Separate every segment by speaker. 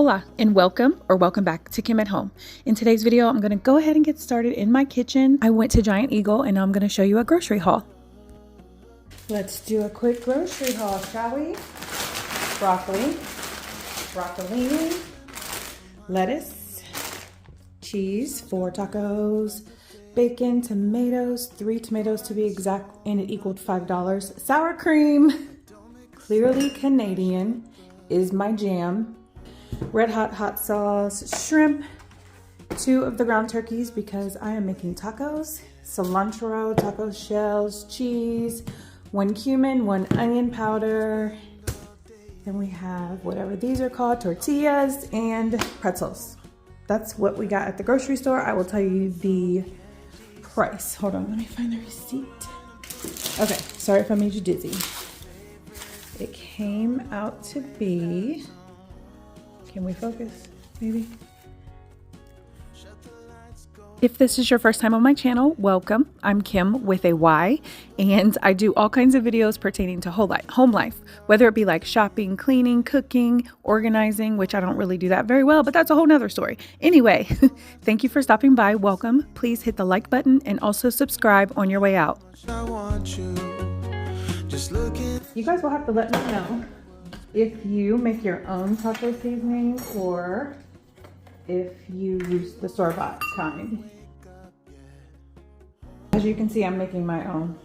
Speaker 1: Hola and welcome back to Kim at Home. In today's video, I'm gonna go ahead and get started in my kitchen. I went to Giant Eagle and now I'm gonna show you a grocery haul. Let's do a quick grocery haul, shall we? Broccoli, broccolini, lettuce, cheese, 4 tacos, bacon, tomatoes, 3 tomatoes to be exact, and it equaled $5. Sour cream, clearly Canadian, is my jam. Red hot sauce, shrimp, 2 of the ground turkeys because I am making tacos, cilantro, taco shells, cheese, 1 cumin, 1 onion powder. Then we have whatever these are called, tortillas and pretzels. That's what we got at the grocery store. I will tell you the price. Hold on, let me find the receipt. Okay, sorry if I made you dizzy. It came out to be, can we focus, maybe? If this is your first time on my channel, welcome. I'm Kim with a Y, and I do all kinds of videos pertaining to home life, whether it be like shopping, cleaning, cooking, organizing, which I don't really do that very well, but that's a whole nother story. Anyway, thank you for stopping by. Welcome. Please hit the like button and also subscribe on your way out. You guys will have to let me know if you make your own taco seasoning or if you use the store-bought kind. As you can see, I'm making my own.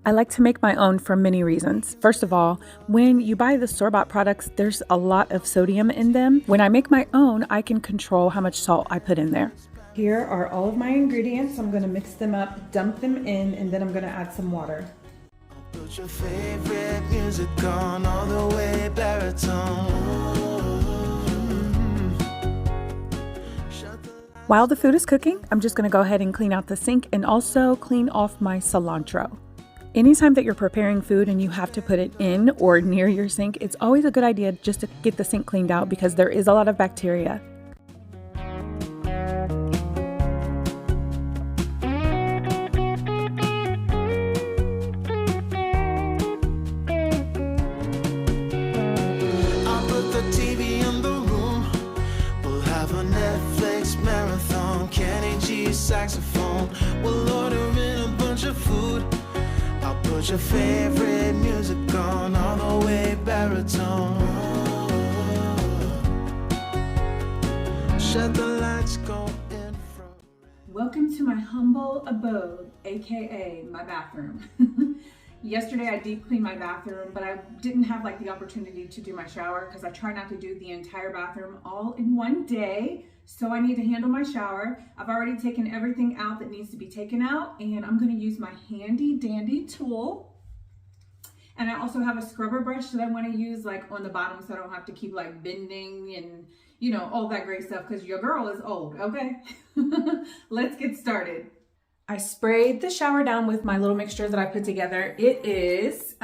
Speaker 1: I like to make my own for many reasons. First of all, when you buy the store-bought products, there's a lot of sodium in them. When I make my own, I can control how much salt I put in there. Here are all of my ingredients. I'm gonna mix them up, dump them in, and then I'm gonna add some water. Put your favorite music on all the way baritone. While the food is cooking, I'm just gonna go ahead and clean out the sink and also clean off my cilantro. Anytime that you're preparing food and you have to put it in or near your sink, it's always a good idea just to get the sink cleaned out because there is a lot of bacteria.
Speaker 2: Saxophone, we'll order in a bunch of food. I'll put your favorite music on all the way baritone. Shut the lights, go in front.
Speaker 1: Welcome to my humble abode, aka my bathroom. Yesterday I deep cleaned my bathroom, but I didn't have like the opportunity to do my shower because I try not to do the entire bathroom all in one day. So I need to handle my shower. I've already taken everything out that needs to be taken out, and I'm gonna use my handy dandy tool. And I also have a scrubber brush that I wanna use like on the bottom so I don't have to keep like bending and you know, all that great stuff because your girl is old, okay? Let's get started. I sprayed the shower down with my little mixture that I put together. It is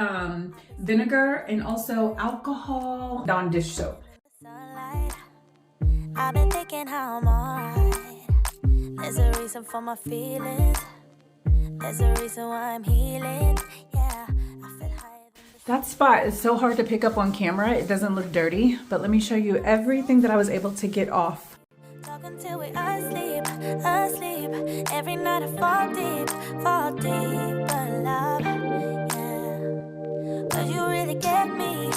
Speaker 1: vinegar and also alcohol Dawn dish soap.
Speaker 3: I've been thinking how I'm alright. There's a reason for my feelings. There's a reason why I'm healing. Yeah, I feel higher than
Speaker 1: that spot is so hard to pick up on camera. It doesn't look dirty, but let me show you everything that I was able to get off.
Speaker 3: talking till we asleep, asleep. Every night I fall deep, but love, yeah. Cause you really get me,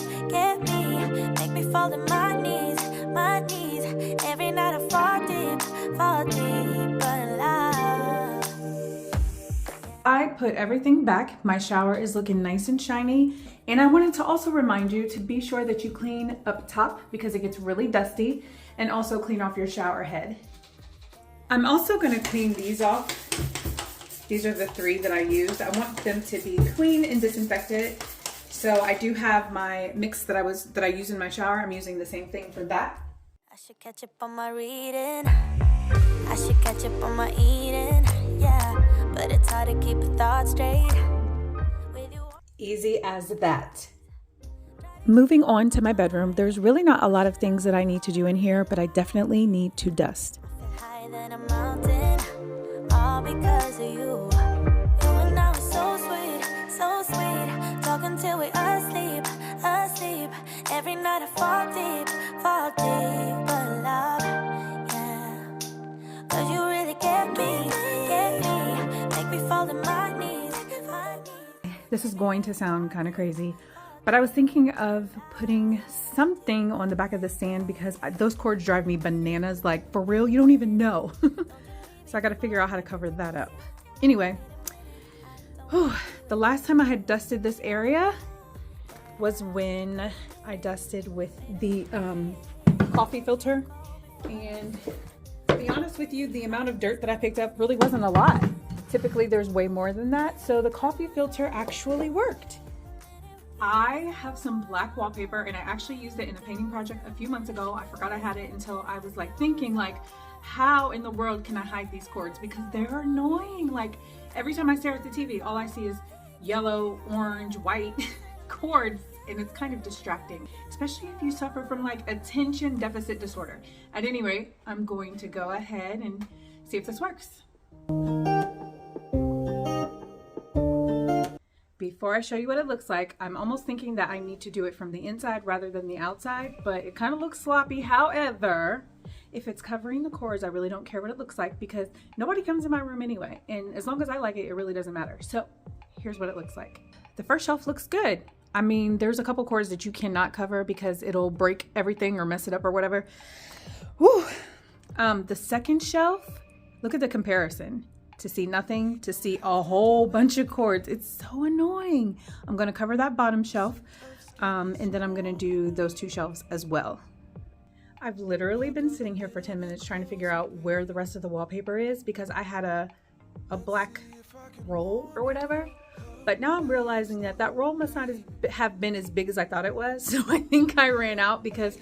Speaker 3: make me fall to my knees. Every night I fall deep, but love.
Speaker 1: I put everything back. My shower is looking nice and shiny. And I wanted to also remind you to be sure that you clean up top because it gets really dusty, and also clean off your shower head. I'm also gonna clean these off. These are the 3 that I used. I want them to be clean and disinfected. So I do have my mix that I use in my shower. I'm using the same thing for that.
Speaker 3: I should catch up on my reading. I should catch up on my eating. Yeah, but it's hard to keep a thought straight. With you.
Speaker 1: Easy as that. Moving on to my bedroom, there's really not a lot of things that I need to do in here, but I definitely need to dust.
Speaker 3: Higher than a mountain, all because of you. You and I were so sweet, talking till we asleep. Every night I fall deep, but
Speaker 1: This is going to sound kind of crazy, but I was thinking of putting something on the back of the stand because those cords drive me bananas. Like, for real, you don't even know. So I got to figure out how to cover that up. Anyway, the last time I had dusted this area was when I dusted with the coffee filter. And to be honest with you, the amount of dirt that I picked up really wasn't a lot. Typically there's way more than that. So the coffee filter actually worked. I have some black wallpaper and I actually used it in a painting project a few months ago. I forgot I had it until I was like thinking like, how in the world can I hide these cords? Because they're annoying. Like every time I stare at the TV, all I see is yellow, orange, white cords, and it's kind of distracting, especially if you suffer from like attention deficit disorder. At any rate, I'm going to go ahead and see if this works. Before I show you what it looks like, I'm almost thinking that I need to do it from the inside rather than the outside, but it kind of looks sloppy. However, if it's covering the cords, I really don't care what it looks like because nobody comes in my room anyway. And as long as I like it, it really doesn't matter. So here's what it looks like. The first shelf looks good. I mean, there's a couple cords that you cannot cover because it'll break everything or mess it up or whatever. Whew. The second shelf, look at the comparison. To see nothing, to see a whole bunch of cords. It's so annoying. I'm gonna cover that bottom shelf and then I'm gonna do those two shelves as well. I've literally been sitting here for 10 minutes trying to figure out where the rest of the wallpaper is because I had a black roll or whatever. But now I'm realizing that that roll must not have been as big as I thought it was. So I think I ran out because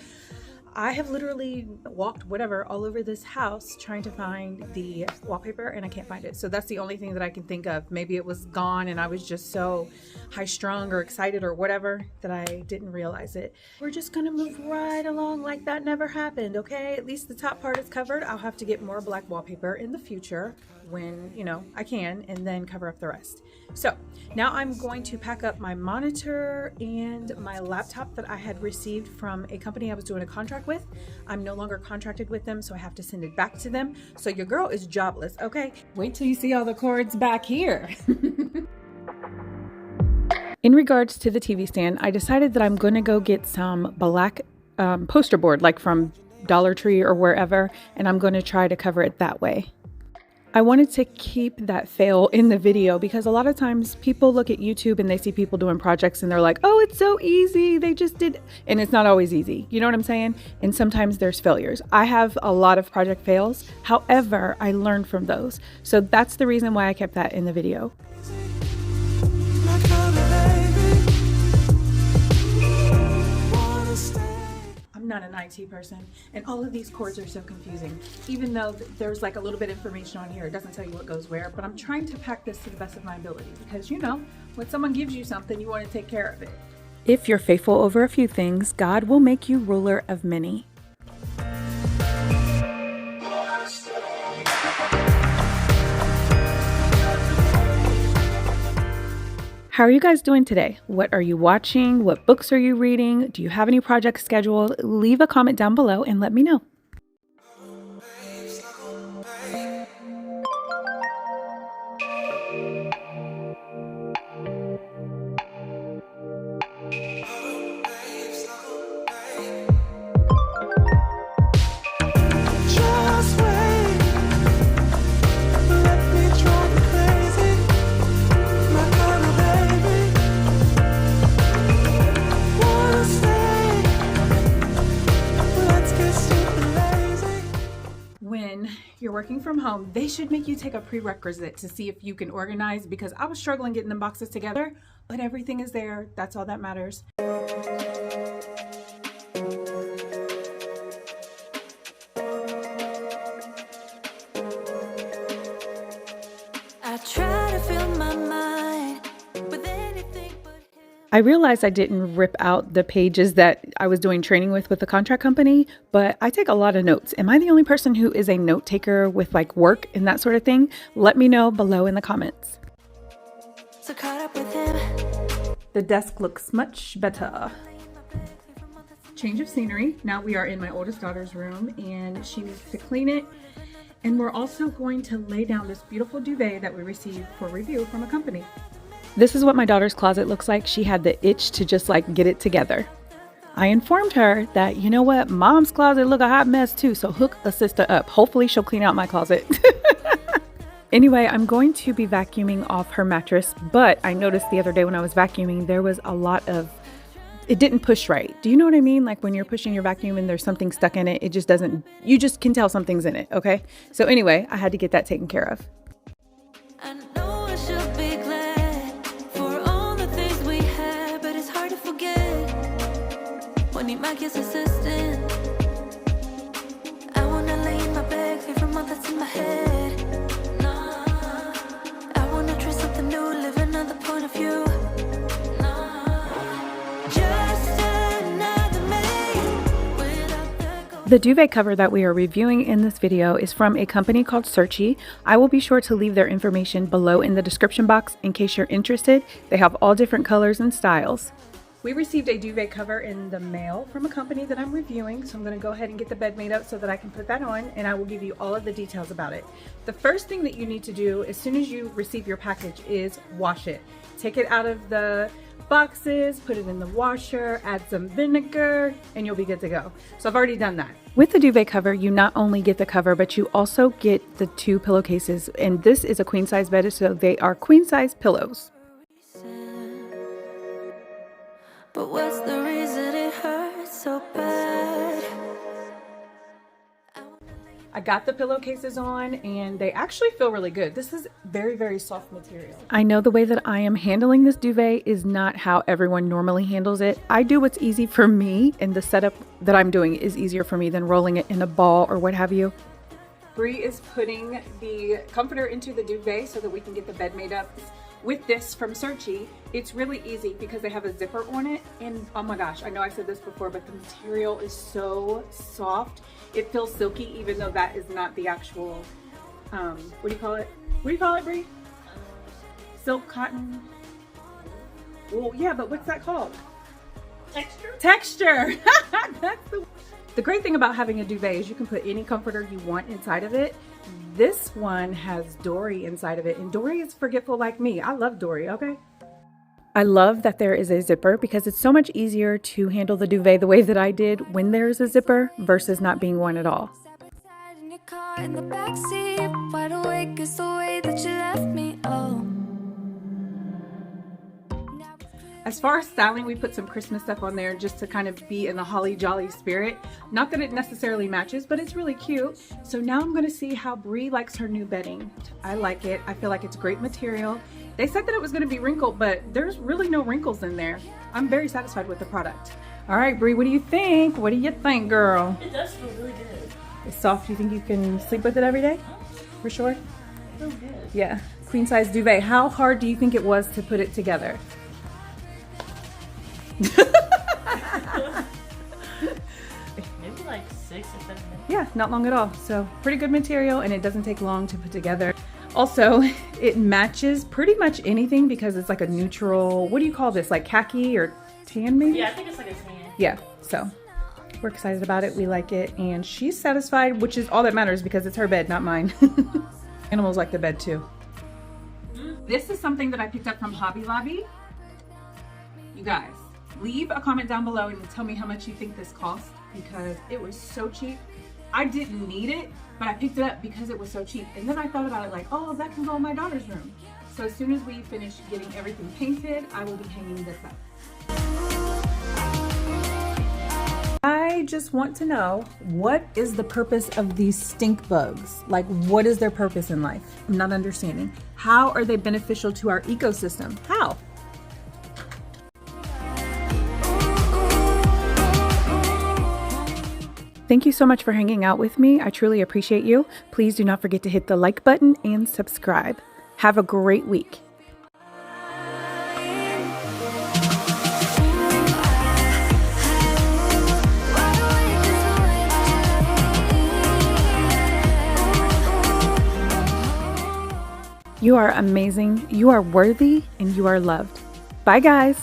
Speaker 1: I have literally walked whatever all over this house trying to find the wallpaper and I can't find it. So that's the only thing that I can think of. Maybe it was gone and I was just so high strung or excited or whatever that I didn't realize it. We're just gonna move right along like that never happened, okay? At least the top part is covered. I'll have to get more black wallpaper in the future when, you know, I can, and then cover up the rest. So now I'm going to pack up my monitor and my laptop that I had received from a company I was doing a contract with. I'm no longer contracted with them, so I have to send it back to them. So your girl is jobless, okay? Wait till you see all the cords back here. In regards to the TV stand, I decided that I'm gonna go get some black poster board, like from Dollar Tree or wherever, and I'm gonna try to cover it that way. I wanted to keep that fail in the video because a lot of times people look at YouTube and they see people doing projects and they're like, oh, it's so easy. They just did. And it's not always easy. You know what I'm saying? And sometimes there's failures. I have a lot of project fails. However, I learned from those. So that's the reason why I kept that in the video. I'm not an IT person and all of these cords are so confusing. Even though there's like a little bit of information on here, it doesn't tell you what goes where, but I'm trying to pack this to the best of my ability because, you know, when someone gives you something, you want to take care of it. If you're faithful over a few things, God will make you ruler of many. How are you guys doing today? What are you watching? What books are you reading? Do you have any projects scheduled? Leave a comment down below and let me know. When you're working from home, they should make you take a prerequisite to see if you can organize because I was struggling getting the boxes together, but everything is there. That's all that matters.
Speaker 3: I try to fill my mind with anything but him.
Speaker 1: I realized I didn't rip out the pages that I was doing training with the contract company, but I take a lot of notes. Am I the only person who is a note taker with like work and that sort of thing? Let me know below in the comments.
Speaker 3: So caught up with him.
Speaker 1: The desk looks much better. Change of scenery. Now we are in my oldest daughter's room and she needs to clean it. And we're also going to lay down this beautiful duvet that we received for review from a company. This is what my daughter's closet looks like. She had the itch to just like get it together. I informed her that, you know what, mom's closet look a hot mess too, so hook a sister up. Hopefully she'll clean out my closet. Anyway, I'm going to be vacuuming off her mattress, but I noticed the other day when I was vacuuming, there was a lot of, it didn't push right. Do you know what I mean? Like when you're pushing your vacuum and there's something stuck in it, it just doesn't, you just can tell something's in it, okay? So anyway, I had to get that taken care of.
Speaker 3: I know I should be glad for all the things we had, but it's hard to forget when you might get assistant. I wanna lay in my bed, clear from all that's in my head. Nah, I wanna try something new, live another point of view. Nah, just another me without that goal.
Speaker 1: The duvet cover that we are reviewing in this video is from a company called Searchy. I will be sure to leave their information below in the description box in case you're interested. They have all different colors and styles. We received a duvet cover in the mail from a company that I'm reviewing, so I'm going to go ahead and get the bed made up so that I can put that on, and I will give you all of the details about it. The first thing that you need to do as soon as you receive your package is wash it. Take it out of the boxes, put it in the washer, add some vinegar, and you'll be good to go. So I've already done that. With the duvet cover, you not only get the cover, but you also get the 2 pillowcases, and this is a queen size bed, so they are queen size pillows.
Speaker 3: But what's the reason it hurts so bad?
Speaker 1: I got the pillowcases on and they actually feel really good. This is very, very soft material. I know the way that I am handling this duvet is not how everyone normally handles it. I do what's easy for me, and the setup that I'm doing is easier for me than rolling it in a ball or what have you. Bree is putting the comforter into the duvet so that we can get the bed made up. With this from Searchy, it's really easy because they have a zipper on it, and oh my gosh, I know I said this before, but the material is so soft. It feels silky, even though that is not the actual, what do you call it? What do you call it, Bree? Silk, cotton? Well, yeah, but what's that called?
Speaker 4: Texture?
Speaker 1: Texture! That's the great thing about having a duvet is you can put any comforter you want inside of it. This one has Dory inside of it, and Dory is forgetful like me. I love Dory, okay? I love that there is a zipper because it's so much easier to handle the duvet the way that I did when there's a zipper versus not being one at all.
Speaker 3: In your car in the backseat, wide awake is the way that you left me. Oh.
Speaker 1: As far as styling, we put some Christmas stuff on there just to kind of be in the holly jolly spirit. Not that it necessarily matches, but it's really cute. So now I'm gonna see how Bree likes her new bedding. I like it. I feel like it's great material. They said that it was gonna be wrinkled, but there's really no wrinkles in there. I'm very satisfied with the product. All right, Bree, what do you think? What do you think, girl?
Speaker 4: It does feel really good.
Speaker 1: It's soft. You think you can sleep with it every day? For sure?
Speaker 4: It feels good.
Speaker 1: Yeah, queen size duvet. How hard do you think it was to put it together?
Speaker 4: Maybe like 6 or 7 minutes.
Speaker 1: Yeah, not long at all. So pretty good material, and it doesn't take long to put together. Also, it matches pretty much anything because it's like a neutral, what do you call this? Like khaki or tan maybe?
Speaker 4: Yeah, I think it's like a tan.
Speaker 1: Yeah, so we're excited about it. We like it, and she's satisfied, which is all that matters because it's her bed, not mine. Animals like the bed too. This is something that I picked up from Hobby Lobby. You guys, leave a comment down below and tell me how much you think this cost because it was so cheap. I didn't need it, but I picked it up because it was so cheap. And then I thought about it like, oh, that can go in my daughter's room. So as soon as we finish getting everything painted, I will be hanging this up. I just want to know, what is the purpose of these stink bugs? Like, what is their purpose in life? I'm not understanding. How are they beneficial to our ecosystem? How? Thank you so much for hanging out with me. I truly appreciate you. Please do not forget to hit the like button and subscribe. Have a great week. You are amazing, you are worthy, and you are loved. Bye, guys.